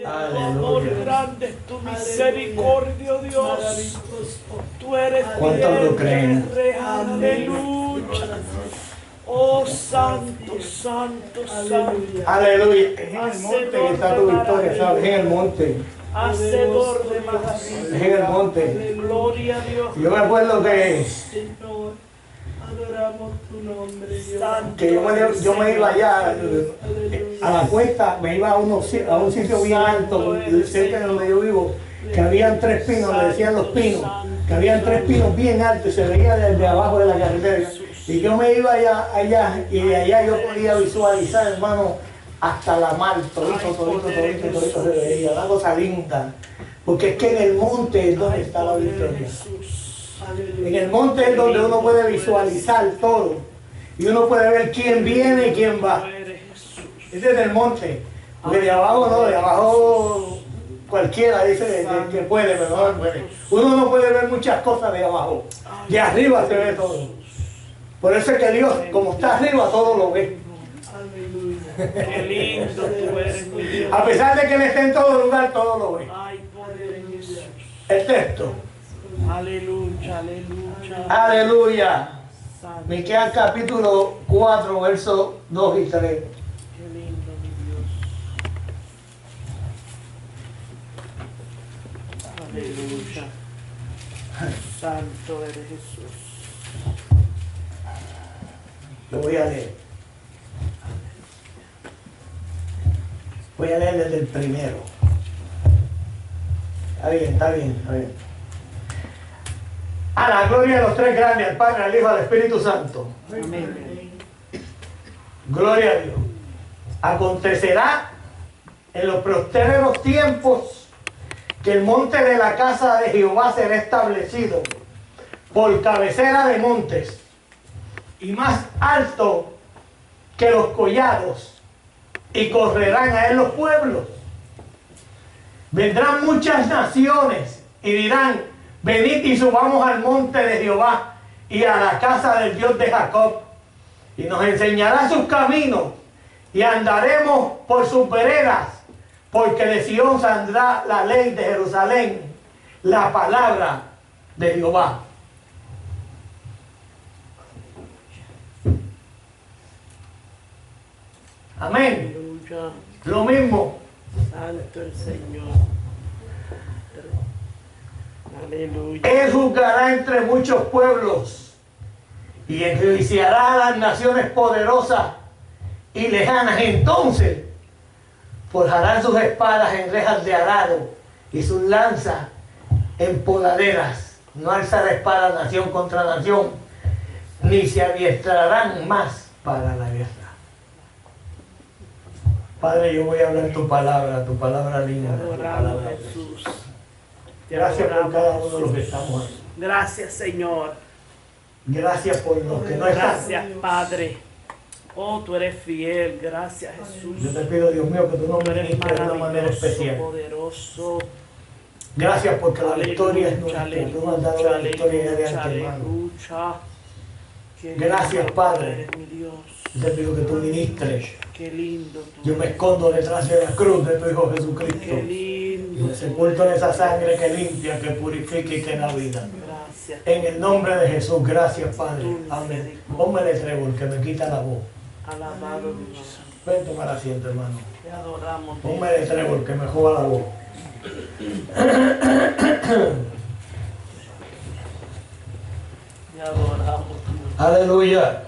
Amor grande es tu misericordia, Dios. Tú eres ¿Cuántos lo creen? Aleluya. Oh, santo, santo, santo. Aleluya. Es en el monte que está tu victoria, ¿sabes? En el monte. Hacedor de maravillas. Es en el monte. Gloria a Dios. Yo me acuerdo que Adoramos tu nombre, Dios. yo me iba allá a la cuesta, me iba a un sitio bien alto, cerca de donde yo vivo, que habían 3 pinos, le decían los pinos, que habían 3 pinos bien altos y se veía desde abajo de la carretera. Y yo me iba allá y de allá yo podía visualizar, hermano, hasta la mar, todito se veía, una cosa linda. Porque es que en el monte es donde está la victoria. En el monte es donde uno puede visualizar todo. Y uno puede ver quién viene y quién va. Ese es el monte. Porque de abajo no, de abajo cualquiera dice que puede, pero no puede. Uno no puede ver muchas cosas de abajo. De arriba se ve todo. Por eso es que Dios, como está arriba, todo lo ve. Qué lindo tú eres, mi Dios. A pesar de que Él está en todo lugar, todo lo ve. Ay, poder en Jesús. El texto. Aleluya, aleluya. Aleluya. Santo. Miqueas capítulo 4, versos 2 y 3. Qué lindo, mi Dios. Aleluya. Santo eres Jesús. Lo voy a leer. Voy a leer desde el primero. Está bien, está bien, está bien. A la gloria de los 3 grandes, al Padre, al Hijo, al Espíritu Santo. Amén. Gloria a Dios. Acontecerá en los posteriores tiempos que el monte de la casa de Jehová será establecido por cabecera de montes y más alto que los collados, y correrán a él los pueblos. Vendrán muchas naciones y dirán: venid y subamos al monte de Jehová y a la casa del Dios de Jacob, y nos enseñará sus caminos y andaremos por sus veredas, porque de Sión saldrá la ley, de Jerusalén la palabra de Jehová. Amén. Aleluya. Lo mismo. Santo el Señor. Aleluya. Él juzgará entre muchos pueblos y enjuiciará a las naciones poderosas y lejanas. Entonces forjarán sus espadas en rejas de arado y sus lanzas en poladeras. No alzará espada nación contra nación, ni se adiestrarán más para la guerra. Padre, yo voy a hablar tu palabra linda. Tu Adoramos, palabra. Jesús. Te Gracias por adoramos, cada uno de los que Jesús. estamos aquí. Gracias, Señor. Gracias por los que no están. Gracias, Padre. Oh, tú eres fiel. Gracias, Jesús. Yo te pido, Dios mío, que tú nos Tú eres ministres de una manera maravilloso, especial. poderoso. Gracias porque la victoria es Aleluya, nuestra. Tú nos has dado la victoria de aleluya, antemano. aleluya. Qué Gracias, lindo Padre. eres, mi Dios. Yo te pido que tú ministres. Qué lindo tú Yo me eres. escondo detrás de la cruz de tu Hijo Jesucristo. Qué Y lindo. me sepulto en esa sangre que limpia, que purifica y que da vida. Gracias. En el nombre de Jesús, gracias, Padre. Tu Amén. misericordia. Ponme el trébol que me quita la voz. Alabado Dios. Ven, tomar asiento, hermano. Te adoramos. Ponme el trébol que me joda la voz. Te adoramos, Dios. Aleluya.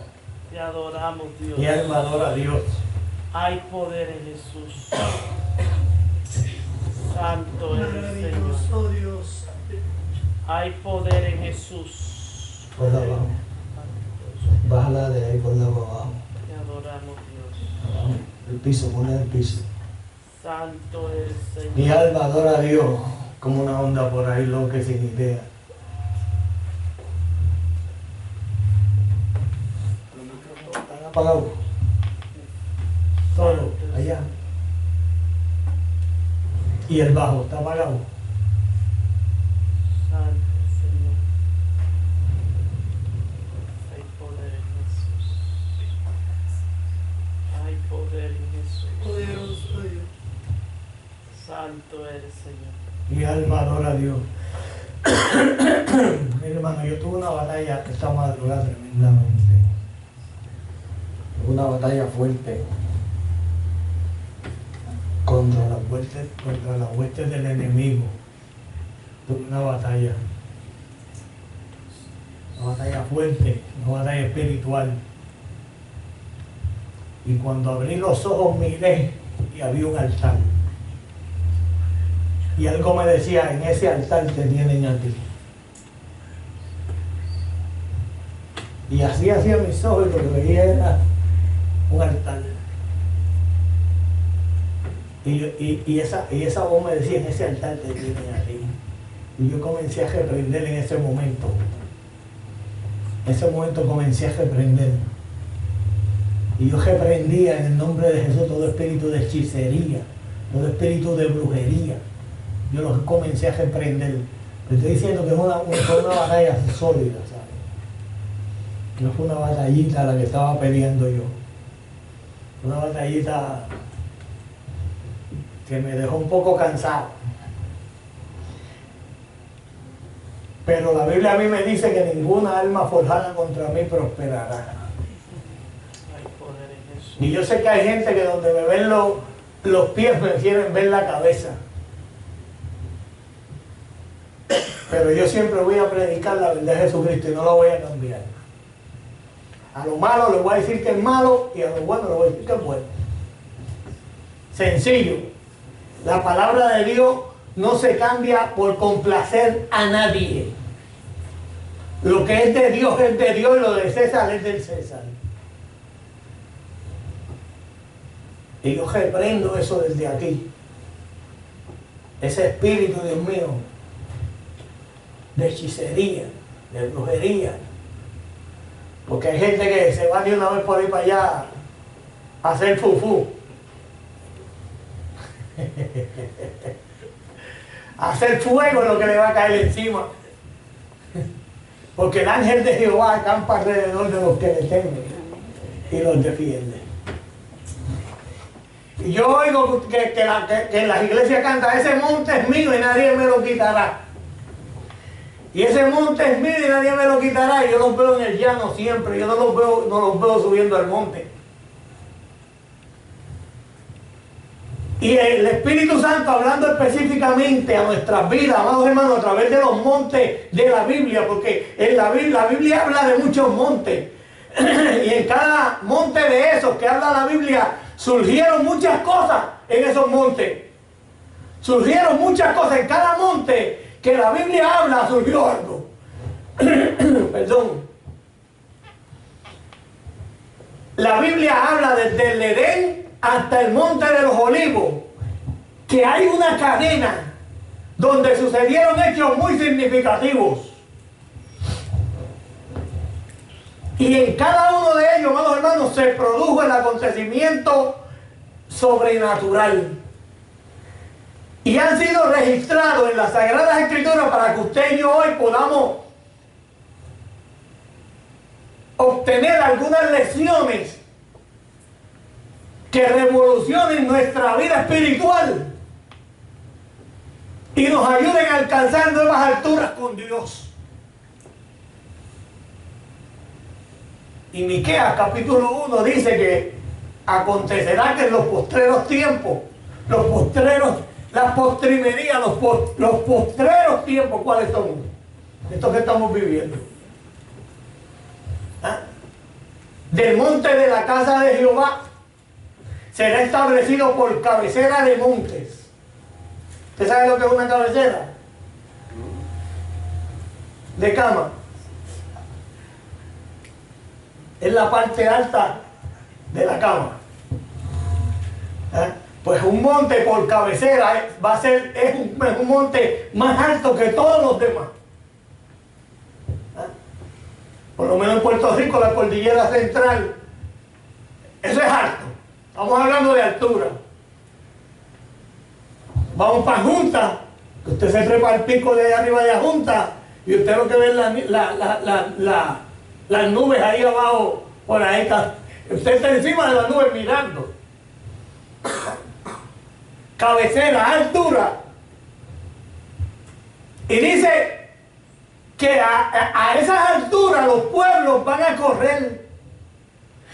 Te adoramos, Dios. Mi alma adora a Dios. Hay poder en Jesús. Santo es el Señor. Maravilloso Dios. Hay poder en Jesús. Por la abajo. Bájala de ahí por la abajo. Te adoramos, Dios. El piso, ponle el piso. Santo es el Señor. Mi alma adora a Dios como una onda por ahí loca y sin idea. ¿Están apagados? Todo, allá. Y el bajo, ¿está apagado? Santo Señor. Hay poder en Jesús. Hay poder en Jesús. Poderoso Dios. Santo Santo eres, Señor. Mi alma adora a Dios. Mi hermano, yo tuve una batalla esta madrugada tremendamente. Una batalla fuerte contra las huestes del enemigo. Tuve una batalla fuerte, una batalla espiritual. Y cuando abrí los ojos miré y había un altar. Y algo me decía, en ese altar te tienen a ti. Y así hacía mis ojos y lo que veía era un altar. Y esa voz me decía, en ese altar te tienen a ti. Y yo comencé a reprender en ese momento. En ese momento comencé a reprender. Y yo reprendía en el nombre de Jesús todo espíritu de hechicería, todo espíritu de brujería. Yo los comencé a reprender. Le estoy diciendo que fue una batalla sólida, ¿sabes? No fue una batallita la que estaba peleando yo. Una batallita que me dejó un poco cansado. Pero la Biblia a mí me dice que ninguna alma forjada contra mí prosperará. Y yo sé que hay gente que donde me ven los pies prefieren ver la cabeza. Pero yo siempre voy a predicar la verdad de Jesucristo y no la voy a cambiar. A lo malo le voy a decir que es malo y a lo bueno le voy a decir que es bueno. Sencillo. La palabra de Dios no se cambia por complacer a nadie. Lo que es de Dios y lo de César es del César. Y yo reprendo eso desde aquí. Ese espíritu, Dios mío, de hechicería, de brujería. Porque hay gente que se va de una vez por ahí para allá a hacer fufú. Hacer fuego es lo que le va a caer encima. Porque el ángel de Jehová acampa alrededor de los que le temen y los defiende. Y yo oigo que en las iglesias canta, ese monte es mío y nadie me lo quitará. Y ese monte es mío y nadie me lo quitará. Y yo los veo en el llano siempre, yo no los veo subiendo al monte. Y el Espíritu Santo hablando específicamente a nuestras vidas, amados hermanos, a través de los montes de la Biblia, porque en la Biblia habla de muchos montes. Y en cada monte de esos que habla la Biblia, surgieron muchas cosas en esos montes. Surgieron muchas cosas en cada monte que la Biblia habla, surgió algo. Perdón. La Biblia habla desde el Edén hasta el monte de los olivos, que hay una cadena donde sucedieron hechos muy significativos. Y en cada uno de ellos, amados hermanos, se produjo el acontecimiento sobrenatural. Y han sido registrados en las Sagradas Escrituras para que usted y yo hoy podamos obtener algunas lecciones que revolucionen nuestra vida espiritual y nos ayuden a alcanzar nuevas alturas con Dios. Y Miqueas capítulo 1 dice que acontecerá que en los postreros tiempos, las postrimerías, los postreros tiempos, ¿cuáles son? Estos que estamos viviendo. ¿Ah? Del monte de la casa de Jehová será establecido por cabecera de montes. ¿Usted sabe lo que es una cabecera? De cama. Es la parte alta de la cama. ¿Eh? Pues un monte por cabecera es un monte más alto que todos los demás. ¿Eh? Por lo menos en Puerto Rico, la cordillera central, eso es alto. Estamos hablando de altura. Vamos para Junta, que usted se trepa al pico de arriba de la Junta y usted lo que ve es las nubes ahí abajo, por ahí está. Usted está encima de las nubes mirando. cabecera, altura. Y dice que a esas alturas los pueblos van a correr.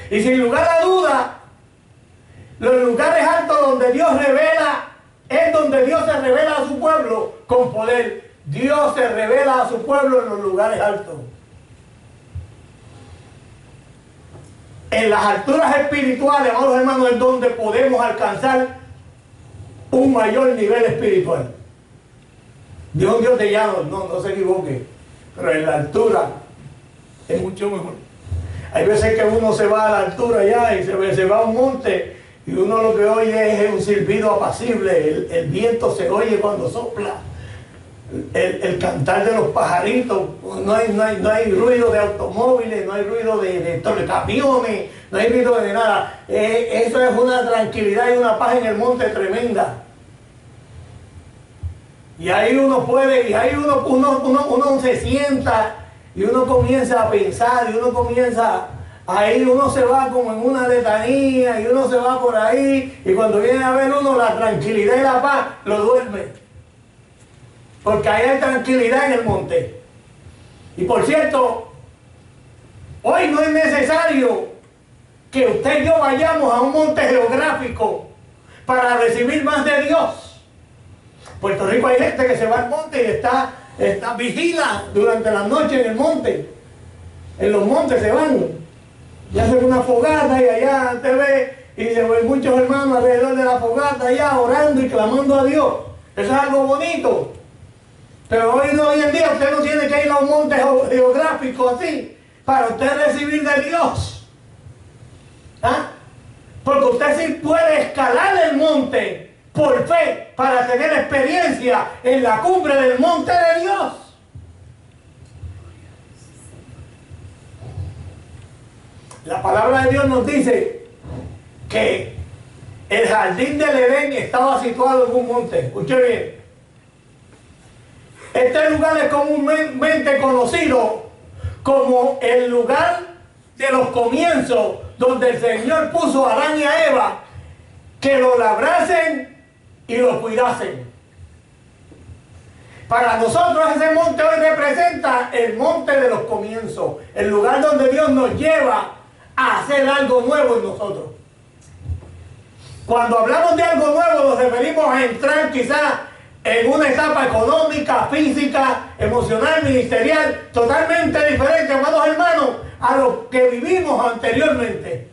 Y sin lugar a duda, los lugares altos donde Dios revela, es donde Dios se revela a su pueblo con poder. Dios se revela a su pueblo en los lugares altos. En las alturas espirituales, amados hermanos, es donde podemos alcanzar un mayor nivel espiritual. Dios es un Dios de llano, no se equivoque, pero en la altura es mucho mejor. Hay veces que uno se va a la altura ya y se va a un monte y uno lo que oye es un silbido apacible, el viento se oye cuando sopla, el cantar de los pajaritos, no hay ruido de automóviles, no hay ruido de camiones, no hay ruido de nada. Eso es una tranquilidad y una paz en el monte tremenda. Y ahí uno puede, y ahí uno se sienta y uno comienza a pensar y uno comienza, ahí uno se va como en una letanía y uno se va por ahí y cuando viene a ver uno la tranquilidad y la paz, lo duerme. Porque ahí hay tranquilidad en el monte. Y por cierto, hoy no es necesario que usted y yo vayamos a un monte geográfico para recibir más de Dios. Puerto Rico hay gente que se va al monte y está vigila durante la noche en el monte. En los montes se van y hacen una fogata y allá te ve y se ven muchos hermanos alrededor de la fogata allá orando y clamando a Dios. Eso es algo bonito. Pero hoy en día usted no tiene que ir a un monte geográfico así para usted recibir de Dios. ¿Ah? Porque usted sí puede escalar el monte por fe para tener experiencia en la cumbre del monte de Dios. La palabra de Dios nos dice que el jardín del Edén estaba situado en un monte. Escuche bien. Este lugar es comúnmente conocido como el lugar de los comienzos, donde el Señor puso a Adán y a Eva que lo labrasen y lo cuidasen. Para nosotros ese monte hoy representa el monte de los comienzos, el lugar donde Dios nos lleva a hacer algo nuevo en nosotros. Cuando hablamos de algo nuevo nos referimos a entrar quizás en una etapa económica, física, emocional, ministerial, totalmente diferente, amados hermanos, a lo que vivimos anteriormente.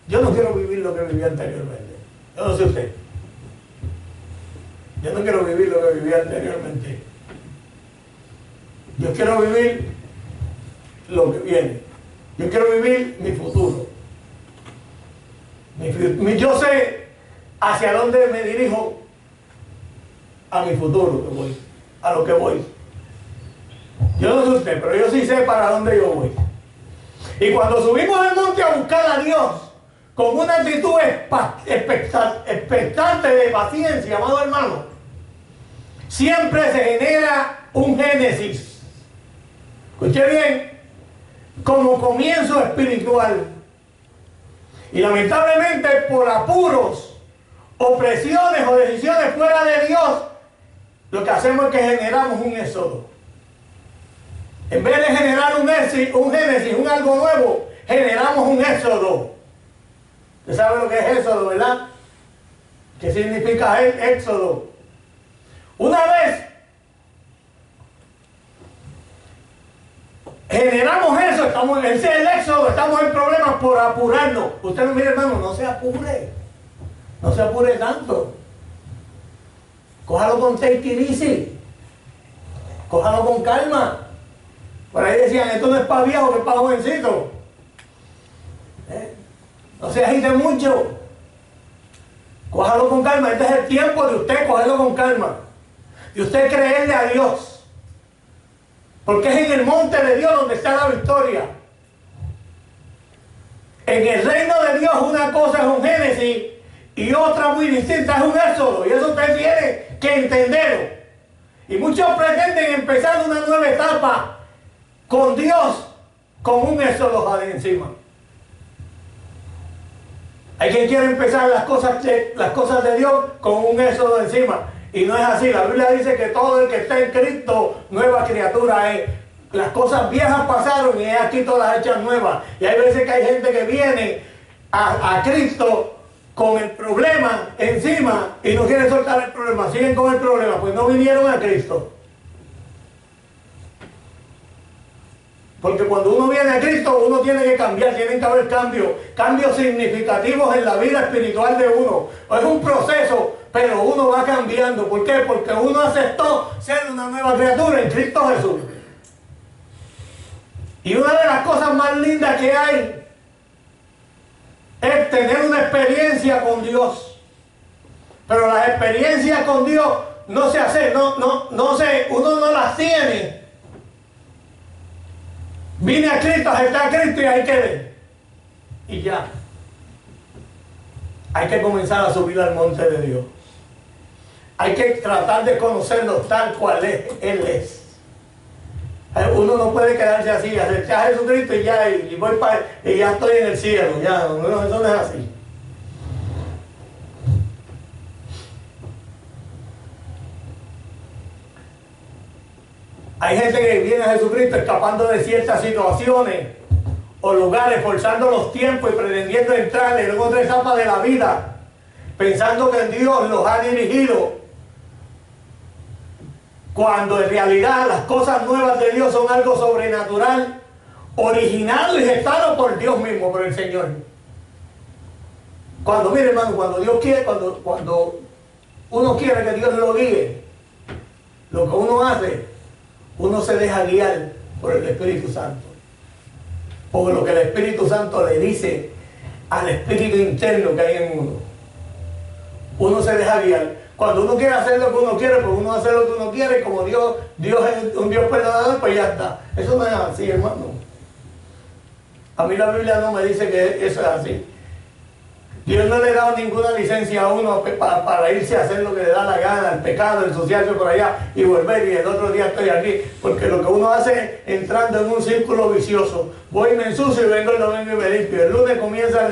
Yo no quiero vivir lo que viví anteriormente. Yo no sé usted. Yo no quiero vivir lo que viví anteriormente. Yo quiero vivir lo que viene. Yo quiero vivir mi futuro. Yo sé hacia dónde me dirijo, a mi futuro que voy, a lo que voy. Yo no sé usted, pero yo sí sé para dónde yo voy. Y cuando subimos al monte a buscar a Dios con una actitud expectante de paciencia, amado hermano, siempre se genera un génesis. Escuche bien, como comienzo espiritual. Y lamentablemente por apuros, opresiones o decisiones fuera de Dios, lo que hacemos es que generamos un éxodo. En vez de generar un génesis, un algo nuevo, generamos un éxodo. ¿Usted sabe lo que es éxodo, verdad? ¿Qué significa éxodo? Una vez generamos eso, ese es el éxodo, estamos en problemas por apurarnos. Usted no, mire hermano, no se apure. No se apure tanto. Cójalo con take it easy. Cójalo con calma. Por ahí decían, esto no es para viejo, que es para jovencito. No se agite mucho. Cójalo con calma. Este es el tiempo de usted cogerlo con calma. De usted creerle a Dios. Porque es en el monte de Dios donde está la victoria. En el reino de Dios una cosa es un génesis y otra muy distinta es un éxodo. Y eso usted tiene que entenderlo. Y muchos pretenden empezar una nueva etapa con Dios con un éxodo de encima. Hay quien quiere empezar las cosas de Dios con un éxodo encima. Y no es así. La Biblia dice que todo el que está en Cristo, nueva criatura es. Las cosas viejas pasaron y aquí todas las hechas nuevas. Y hay veces que hay gente que viene a Cristo con el problema encima y no quiere soltar el problema. Siguen con el problema, pues no vinieron a Cristo. Porque cuando uno viene a Cristo, uno tiene que cambiar, tienen que haber cambios significativos en la vida espiritual de uno. Es un proceso, pero uno va cambiando. ¿Por qué? Porque uno aceptó ser una nueva criatura en Cristo Jesús. Y una de las cosas más lindas que hay es tener una experiencia con Dios. Pero las experiencias con Dios no se hacen, uno no las tiene. Vine a Cristo, acepté a Cristo y ahí quedé. Y ya. Hay que comenzar a subir al monte de Dios. Hay que tratar de conocerlo tal cual Él es. Uno no puede quedarse así, acepté a Jesucristo y ya, y ya estoy en el cielo. Ya, no, eso no es así. Hay gente que viene a Jesucristo escapando de ciertas situaciones o lugares, forzando los tiempos y pretendiendo entrar en otra etapa de la vida, pensando que Dios los ha dirigido, cuando en realidad las cosas nuevas de Dios son algo sobrenatural, originado y gestado por Dios mismo, por el Señor. Cuando, mire hermano, cuando Dios quiere, cuando uno quiere que Dios lo guíe, lo que uno hace, uno se deja guiar por el Espíritu Santo. Por lo que el Espíritu Santo le dice al espíritu interno que hay en uno. Uno se deja guiar. Cuando uno quiere hacer lo que uno quiere, pues uno hace lo que uno quiere. Como Dios es un Dios perdonador, pues ya está. Eso no es así, hermano. A mí la Biblia no me dice que eso es así. Dios no le da ninguna licencia a uno para irse a hacer lo que le da la gana, el pecado, ensuciarse por allá y volver y el otro día estoy aquí. Porque lo que uno hace es entrando en un círculo vicioso. Voy y me ensucio y vengo el domingo y me limpio. El lunes comienza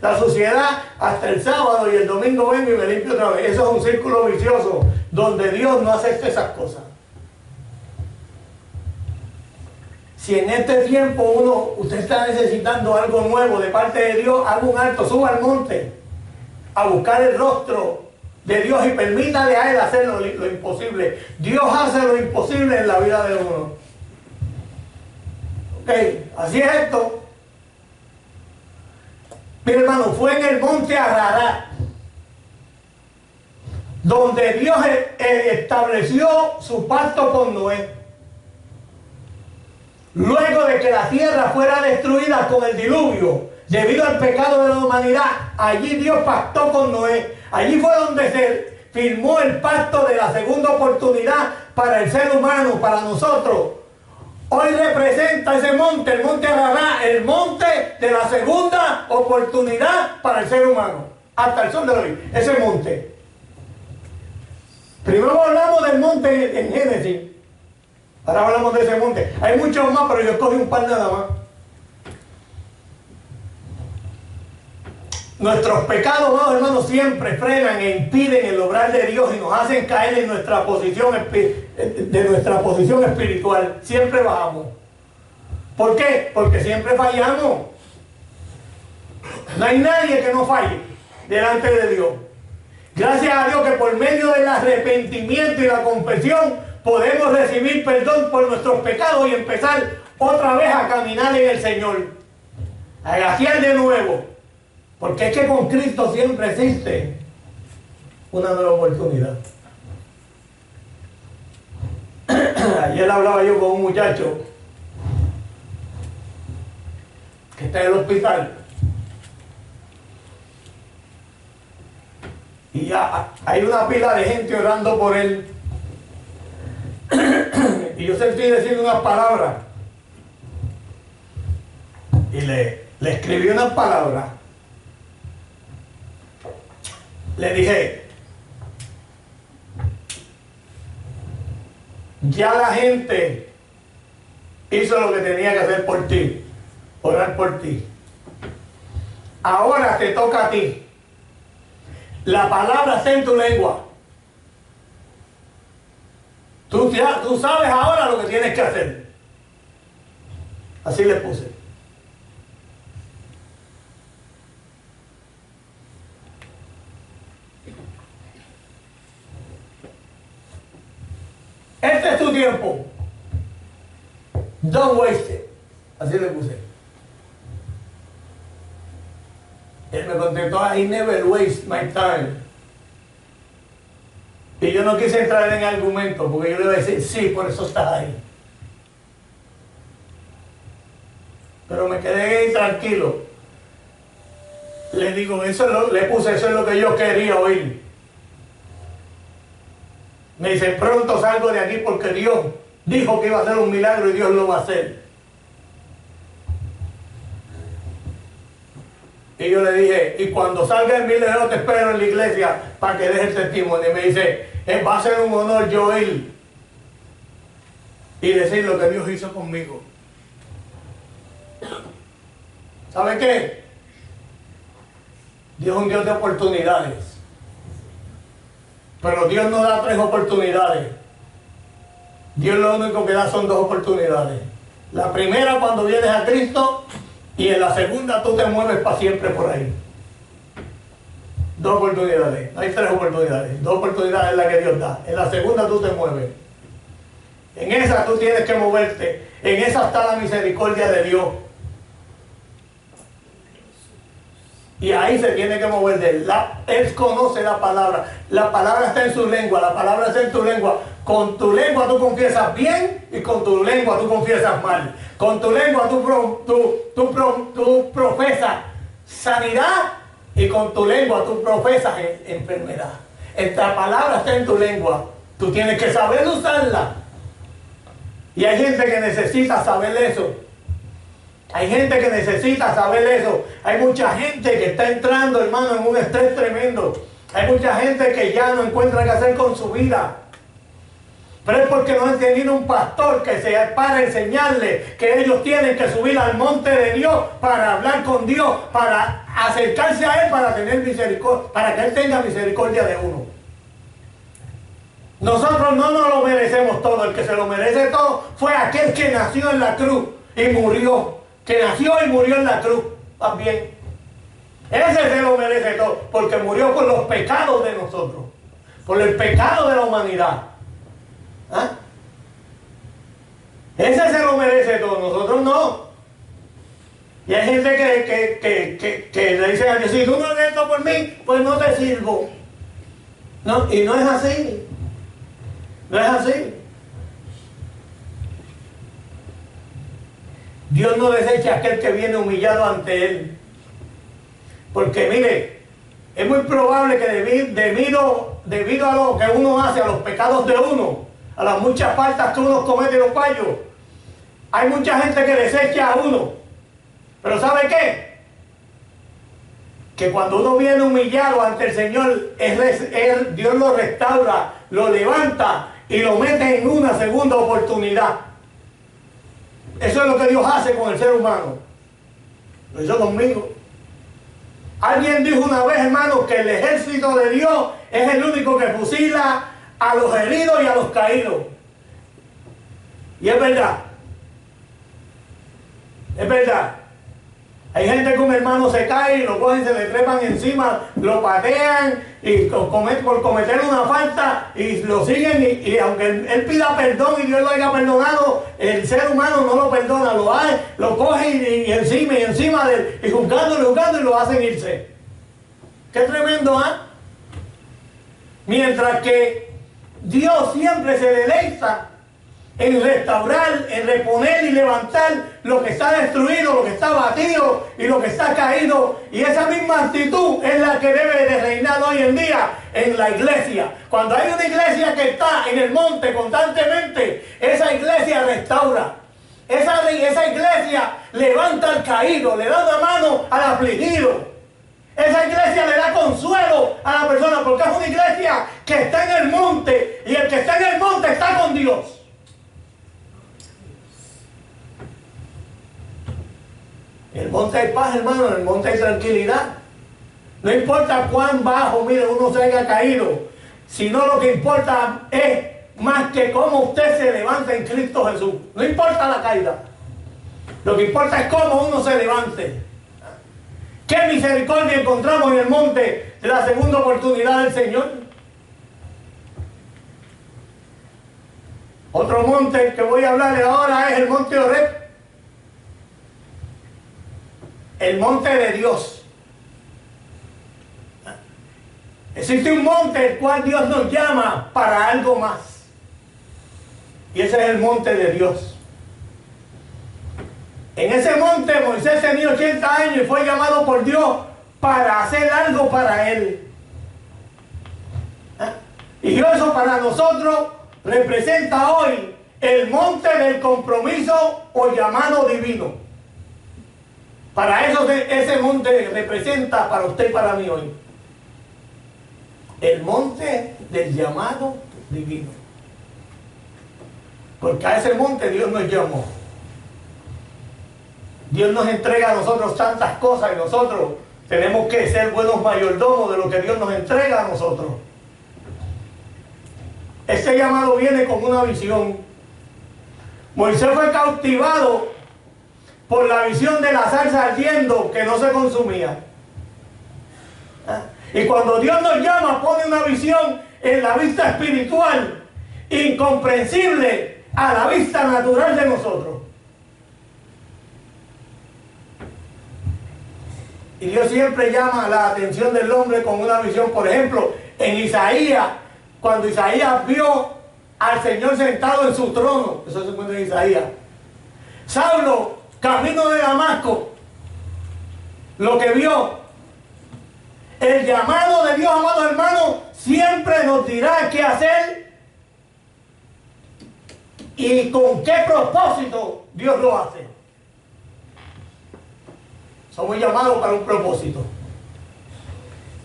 la suciedad hasta el sábado y el domingo vengo y me limpio otra vez. Eso es un círculo vicioso donde Dios no acepta esas cosas. Si en este tiempo usted está necesitando algo nuevo de parte de Dios, haga un alto, suba al monte a buscar el rostro de Dios y permítale a Él hacer lo imposible. Dios hace lo imposible en la vida de uno. Ok, así es esto. Mire hermano, fue en el monte Ararat donde Dios estableció su pacto con Noé. Luego de que la tierra fuera destruida con el diluvio, debido al pecado de la humanidad, allí Dios pactó con Noé. Allí fue donde se firmó el pacto de la segunda oportunidad para el ser humano, para nosotros. Hoy representa ese monte, el monte Ararat, el monte de la segunda oportunidad para el ser humano. Hasta el sol de hoy, ese monte. Primero hablamos del monte en Génesis. Ahora hablamos de ese monte. Hay muchos más, pero yo escogí un par nada más. Nuestros pecados, hermanos, siempre frenan e impiden el obrar de Dios y nos hacen caer en nuestra posición espiritual. Siempre bajamos. ¿Por qué? Porque siempre fallamos. No hay nadie que no falle delante de Dios. Gracias a Dios que por medio del arrepentimiento y la confesión podemos recibir perdón por nuestros pecados y empezar otra vez a caminar en el Señor. A gatear de nuevo. Porque es que con Cristo siempre existe una nueva oportunidad. Ayer hablaba yo con un muchacho que está en el hospital. Y ya hay una pila de gente orando por él. Y yo sentí decir unas palabras. Y le escribí unas palabras. Le dije, ya la gente hizo lo que tenía que hacer por ti, orar por ti. Ahora te toca a ti. La palabra está en tu lengua. Tú sabes ahora lo que tienes que hacer. Así le puse. Este es tu tiempo. Don't waste it. Así le puse. Él me contestó, I never waste my time. Y yo no quise entrar en argumento, porque yo le iba a decir, sí, por eso estás ahí. Pero me quedé ahí tranquilo. Le digo, le puse, eso es lo que yo quería oír. Me dice, pronto salgo de aquí porque Dios dijo que iba a hacer un milagro y Dios lo va a hacer. Y yo le dije, y cuando salga el milagro te espero en la iglesia para que deje el testimonio. Y me dice, va a ser un honor yo ir y decir lo que Dios hizo conmigo. ¿Sabe qué? Dios es un Dios de oportunidades. Pero Dios no da 3 oportunidades. Dios lo único que da son 2 oportunidades. La primera cuando vienes a Cristo, y en la segunda tú te mueves para siempre por ahí. 2 oportunidades. No hay 3 oportunidades. 2 oportunidades es la que Dios da. En la segunda tú te mueves. En esa tú tienes que moverte. En esa está la misericordia de Dios. Y ahí se tiene que mover de él. Él conoce la palabra. La palabra está en su lengua. La palabra está en tu lengua. Con tu lengua tú confiesas bien y con tu lengua tú confiesas mal. Con tu lengua tú profesas sanidad y con tu lengua tú profesas enfermedad. Esta palabra está en tu lengua. Tú tienes que saber usarla. Y hay gente que necesita saber eso. Hay gente que necesita saber eso. Hay mucha gente que está entrando, hermano, en un estrés tremendo. Hay mucha gente que ya no encuentra qué hacer con su vida. Pero es porque no han tenido un pastor que se para enseñarle que ellos tienen que subir al monte de Dios para hablar con Dios, para acercarse a Él, para tener misericordia, para que Él tenga misericordia de uno. Nosotros no nos lo merecemos todo. El que se lo merece todo fue aquel que nació en la cruz y murió. Que nació y murió en la cruz también. Ese se lo merece todo, porque murió por los pecados de nosotros, por el pecado de la humanidad. ¿Ah? Ese se lo merece todo, nosotros no. Y hay gente que le dice a Dios, si tú no haces esto por mí, pues no te sirvo. No, y no es así. No es así. Dios no desecha a aquel que viene humillado ante Él. Porque mire, es muy probable que debido a lo que uno hace, a los pecados de uno, a las muchas faltas que uno comete los fallos, hay mucha gente que desecha a uno. Pero ¿sabe qué? Que cuando uno viene humillado ante el Señor, Dios lo restaura, lo levanta y lo mete en una segunda oportunidad. Eso es lo que Dios hace con el ser humano. Lo hizo conmigo. Alguien dijo una vez, hermano, que el ejército de Dios es el único que fusila a los heridos y a los caídos. Y es verdad. Es verdad. Hay gente que un hermano se cae y lo cogen, se le trepan encima, lo patean y por cometer una falta y lo siguen y aunque él pida perdón y Dios lo haya perdonado, el ser humano no lo perdona, lo coge y encima de él y juzgando y lo hacen irse. Qué tremendo, ¿ah? Mientras que Dios siempre se deleita en restaurar, en reponer y levantar lo que está destruido, lo que está batido y lo que está caído. Y esa misma actitud es la que debe de reinar hoy en día en la iglesia. Cuando hay una iglesia que está en el monte constantemente, esa iglesia restaura. Esa iglesia levanta al caído, le da una mano al afligido. Esa iglesia le da consuelo a la persona porque es una iglesia que está en el monte y el que está en el monte está con Dios. En el monte hay paz, hermano, en el monte hay tranquilidad. No importa cuán bajo, mire, uno se haya caído, sino lo que importa es más que cómo usted se levanta en Cristo Jesús. No importa la caída. Lo que importa es cómo uno se levante. ¿Qué misericordia encontramos en el monte de la segunda oportunidad del Señor? Otro monte que voy a hablarle ahora es el monte Horeb. El monte de Dios. Existe un monte el cual Dios nos llama para algo más. Y ese es el monte de Dios. En ese monte Moisés tenía 80 años y fue llamado por Dios para hacer algo para él. Y eso para nosotros representa hoy el monte del compromiso o llamado divino. Para eso ese monte representa para usted y para mí hoy. El monte del llamado divino. Porque a ese monte Dios nos llamó. Dios nos entrega a nosotros tantas cosas y nosotros tenemos que ser buenos mayordomos de lo que Dios nos entrega a nosotros. Ese llamado viene con una visión. Moisés fue cautivado por la visión de la zarza ardiendo que no se consumía. Y cuando Dios nos llama, pone una visión en la vista espiritual, incomprensible a la vista natural de nosotros. Y Dios siempre llama la atención del hombre con una visión. Por ejemplo, en Isaías, cuando Isaías vio al Señor sentado en su trono, eso se encuentra en Isaías. Saulo, camino de Damasco, lo que vio, el llamado de Dios, amado hermano, siempre nos dirá qué hacer y con qué propósito Dios lo hace. Somos llamados para un propósito.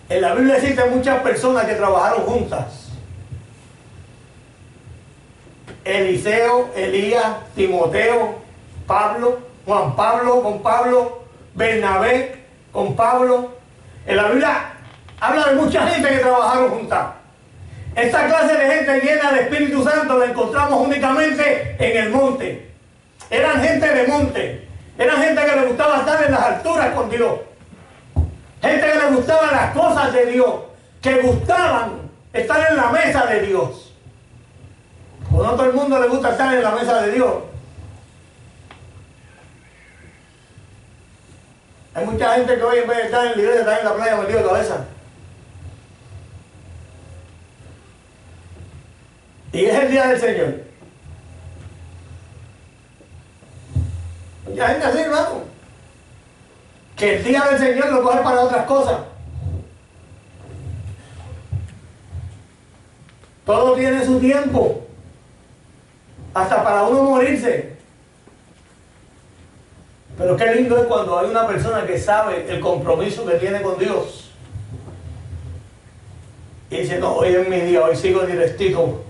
En la Biblia existen muchas personas que trabajaron juntas. Eliseo, Elías, Timoteo, Pablo, Juan Pablo con Pablo, Bernabé con Pablo. En la Biblia habla de mucha gente que trabajaron juntas. Esta clase de gente llena de Espíritu Santo la encontramos únicamente en el monte. Eran gente de monte. Eran gente que le gustaba estar en las alturas con Dios. Gente que le gustaban las cosas de Dios. Que gustaban estar en la mesa de Dios. Pues no a todo el mundo le gusta estar en la mesa de Dios. Hay mucha gente que hoy en vez de estar en la iglesia está en la playa metido de cabeza. Y es el día del Señor. Mucha gente así, hermano. Que el día del Señor lo coge para otras cosas. Todo tiene su tiempo. Hasta para uno morirse. Pero qué lindo es cuando hay una persona que sabe el compromiso que tiene con Dios. Y dice, no, hoy es mi día, hoy sigo directito.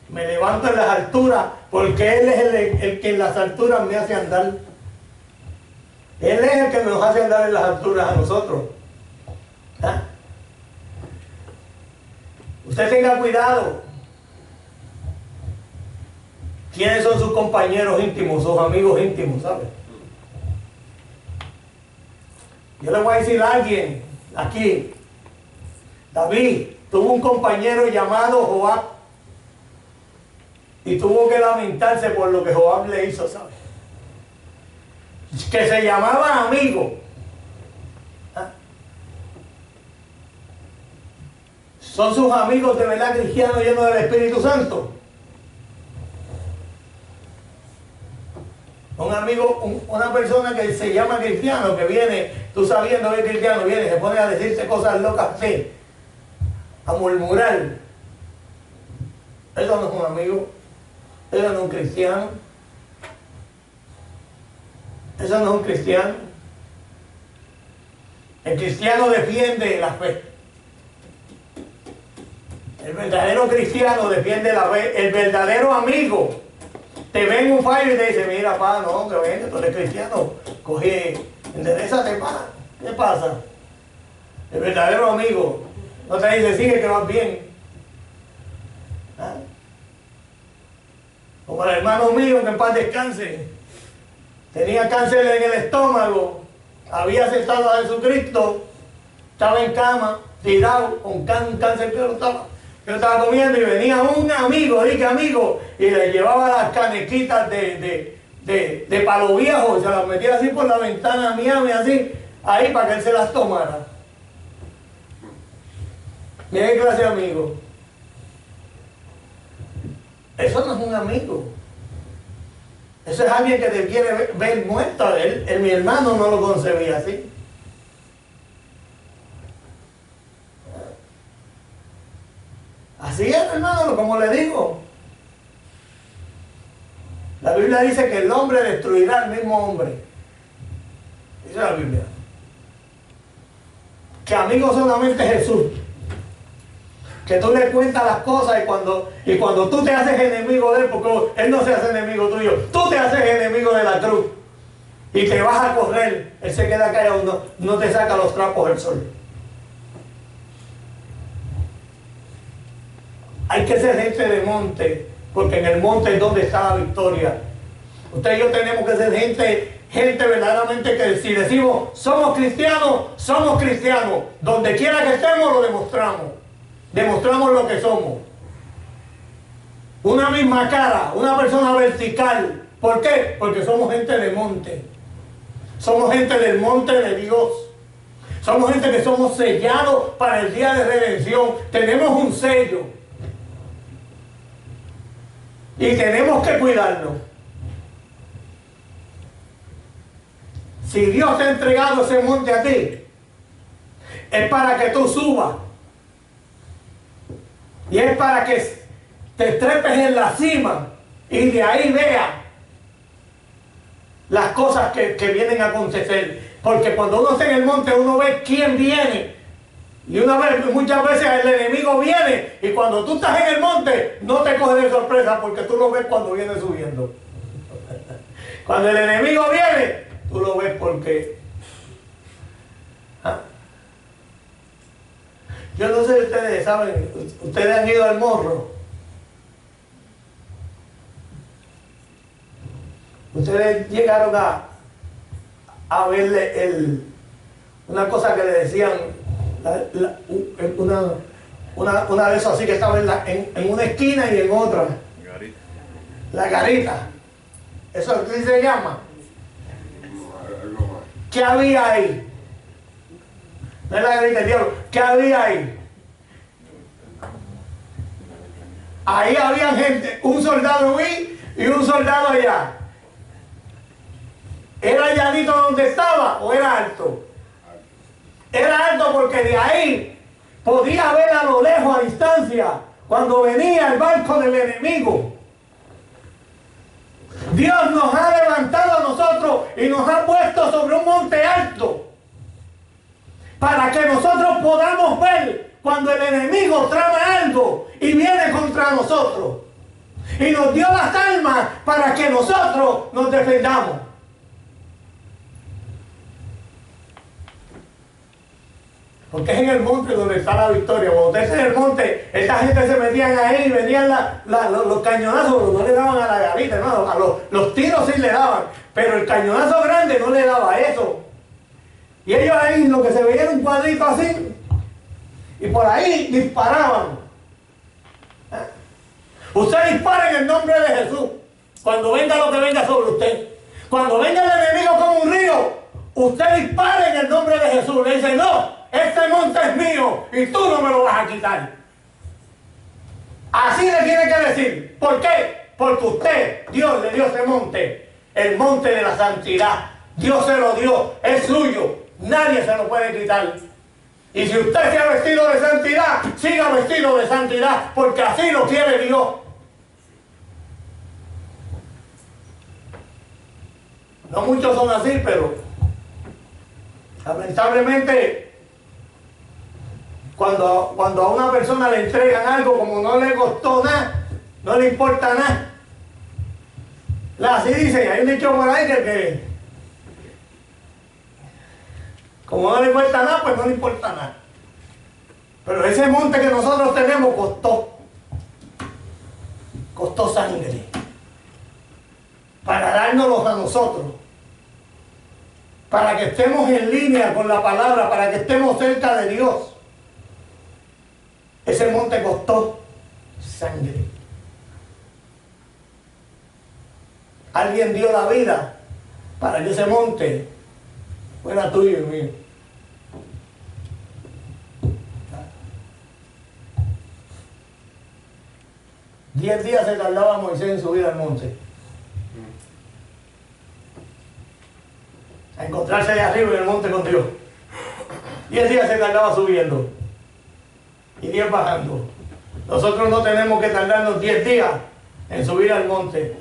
Me levanto en las alturas porque Él es el que en las alturas me hace andar. Él es el que nos hace andar en las alturas a nosotros. ¿Ah? Usted tenga cuidado. ¿Quiénes son sus compañeros íntimos, sus amigos íntimos, sabe? Yo le voy a decir a alguien aquí. David tuvo un compañero llamado Joab y tuvo que lamentarse por lo que Joab le hizo, ¿sabe? Que se llamaba amigo. ¿Ah? ¿Son sus amigos de verdad cristianos llenos del Espíritu Santo? Un amigo, una persona que se llama cristiano, que viene, tú sabiendo que es cristiano, viene, se pone a decirse cosas locas, sí, a murmurar. Eso no es un amigo, eso no es un cristiano. Eso no es un cristiano. El cristiano defiende la fe. El verdadero cristiano defiende la fe. El verdadero amigo te ve en un fallo y te dice, mira, pa, no, que ven, tú eres cristiano. Coge Enderezate, pana. ¿Qué pasa? El verdadero amigo no te dice, sigue que vas bien. ¿Ah? Como el hermano mío, que en paz descanse, tenía cáncer en el estómago, había aceptado a Jesucristo, estaba en cama, tirado, con cáncer que yo estaba comiendo, y venía un amigo, dije amigo, y le llevaba las canequitas de palo viejo, y se las metía así por la ventana mía, así, ahí para que él se las tomara. Mira qué clase de amigo. Eso no es un amigo. Eso es alguien que te quiere ver muerto. Mi hermano no lo concebía así. Así es, hermano, como le digo. La Biblia dice que el hombre destruirá al mismo hombre. Dice la Biblia. Que amigo solamente es Jesús. Que tú le cuentas las cosas y cuando tú te haces enemigo de él, porque él no se hace enemigo tuyo, tú te haces enemigo de la cruz y te vas a correr, él se queda callado, no te saca los trapos del sol. Hay que ser gente de monte, porque en el monte es donde está la victoria. Usted y yo tenemos que ser gente verdaderamente que si decimos somos cristianos, donde quiera que estemos lo demostramos. Demostramos lo que somos. Una misma cara, una persona vertical. ¿Por qué? Porque somos gente de monte. Somos gente del monte de Dios. Somos gente que somos sellados para el día de redención. Tenemos un sello. Y tenemos que cuidarnos. Si Dios te ha entregado ese monte a ti, es para que tú subas. Y es para que te trepes en la cima y de ahí veas las cosas que vienen a acontecer. Porque cuando uno está en el monte, uno ve quién viene. Y muchas veces el enemigo viene. Y cuando tú estás en el monte, no te coge de sorpresa porque tú lo ves cuando viene subiendo. Cuando el enemigo viene, tú lo ves porque... ¿Ah? Yo no sé si ustedes saben, ustedes han ido al Morro. Ustedes llegaron a verle una cosa que le decían, una de esas así que estaba en una esquina y en otra. Garita. La garita. Eso así se llama. ¿Qué había ahí? No es la garita del diablo. ¿Qué había ahí? Ahí había gente, un soldado ahí y un soldado allá. ¿Era llanito donde estaba o era alto? Era alto porque de ahí podía ver a lo lejos, a distancia, cuando venía el barco del enemigo. Dios nos ha levantado a nosotros y nos ha puesto sobre un monte alto para que nosotros podamos ver cuando el enemigo trama algo y viene contra nosotros. Y nos dio las armas para que nosotros nos defendamos. Porque es en el monte donde está la victoria. Cuando usted está en el monte, esta gente se metían ahí y venían los cañonazos, no le daban a la garita, hermano. Los tiros sí le daban, pero el cañonazo grande no le daba eso. Y ellos ahí lo que se veía era un cuadrito así, y por ahí disparaban. Usted dispara en el nombre de Jesús. Cuando venga lo que venga sobre usted, cuando venga el enemigo como un río, usted dispara en el nombre de Jesús. Le dice, no, este monte es mío y tú no me lo vas a quitar. Así le tiene que decir. ¿Por qué? Porque usted, Dios le dio ese monte, el monte de la santidad. Dios se lo dio, es suyo, nadie se lo puede quitar. Y si usted se ha vestido de santidad, siga vestido de santidad, porque así lo quiere Dios. No muchos son así, pero lamentablemente cuando a una persona le entregan algo, como no le costó nada, no le importa nada. Así dicen, hay un dicho por ahí que Como no le importa nada, pues no le importa nada. Pero ese monte que nosotros tenemos costó sangre para dárnoslos a nosotros, para que estemos en línea con la palabra, para que estemos cerca de Dios. Ese monte costó sangre. Alguien dio la vida para que ese monte fuera tuyo y mío. 10 días se tardaba Moisés en subir al monte. A encontrarse de arriba en el monte con Dios. 10 días se tardaba subiendo. Y 10 bajando. Nosotros no tenemos que tardarnos 10 días en subir al monte.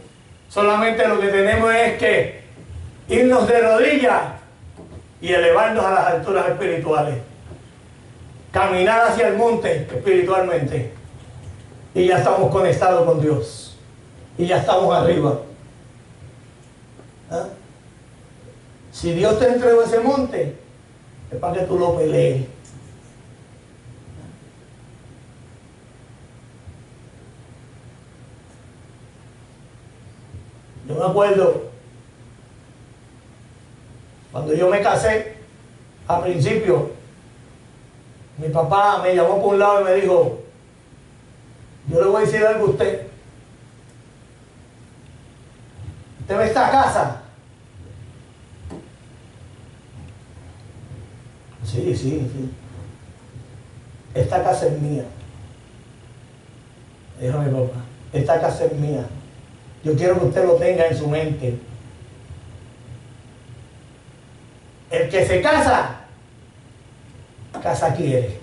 Solamente lo que tenemos es que irnos de rodillas y elevarnos a las alturas espirituales. Caminar hacia el monte espiritualmente. Y ya estamos conectados con Dios. Y ya estamos arriba. ¿Ah? Si Dios te entregó ese monte, es para que tú lo pelees. Yo me acuerdo, cuando yo me casé, al principio, mi papá me llamó por un lado y me dijo, yo le voy a decir algo a usted. ¿Usted ve esta casa? Sí. Esta casa es mía. Dijo mi papá, esta casa es mía. Yo quiero que usted lo tenga en su mente. El que se casa, casa quiere.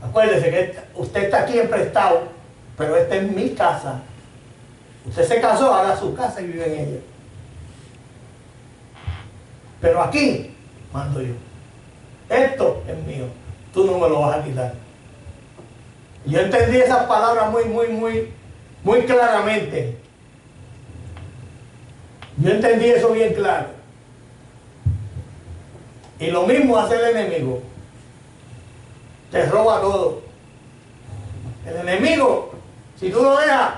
Acuérdese que usted está aquí emprestado, pero esta es mi casa. Usted se casó, haga su casa y vive en ella. Pero aquí mando yo. Esto es mío. Tú no me lo vas a quitar. Yo entendí esas palabras muy claramente. Yo entendí eso bien claro. Y lo mismo hace el enemigo. Te roba todo. El enemigo, si tú lo dejas,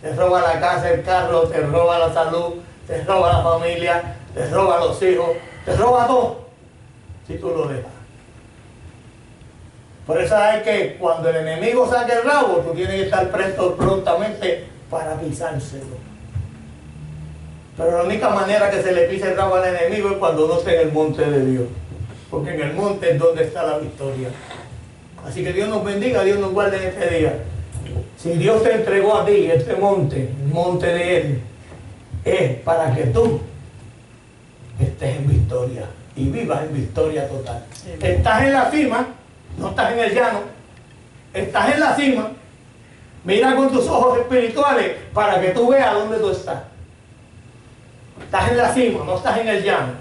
te roba la casa, el carro, te roba la salud, te roba la familia, te roba los hijos, te roba todo, si tú lo dejas. Por eso hay que, cuando el enemigo saque el rabo, tú tienes que estar presto prontamente para pisárselo. Pero la única manera que se le pise el rabo al enemigo es cuando no esté en el monte de Dios. Porque en el monte es donde está la victoria. Así que Dios nos bendiga, Dios nos guarde en este día. Si Dios te entregó a ti este monte, el monte de Él, es para que tú estés en victoria y vivas en victoria total. Estás en la cima, no estás en el llano, estás en la cima. Mira con tus ojos espirituales para que tú veas dónde tú estás. Estás en la cima, no estás en el llano.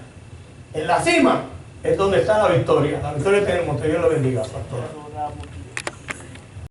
En la cima es donde está la victoria. La victoria tenemos, que Dios lo bendiga, pastor.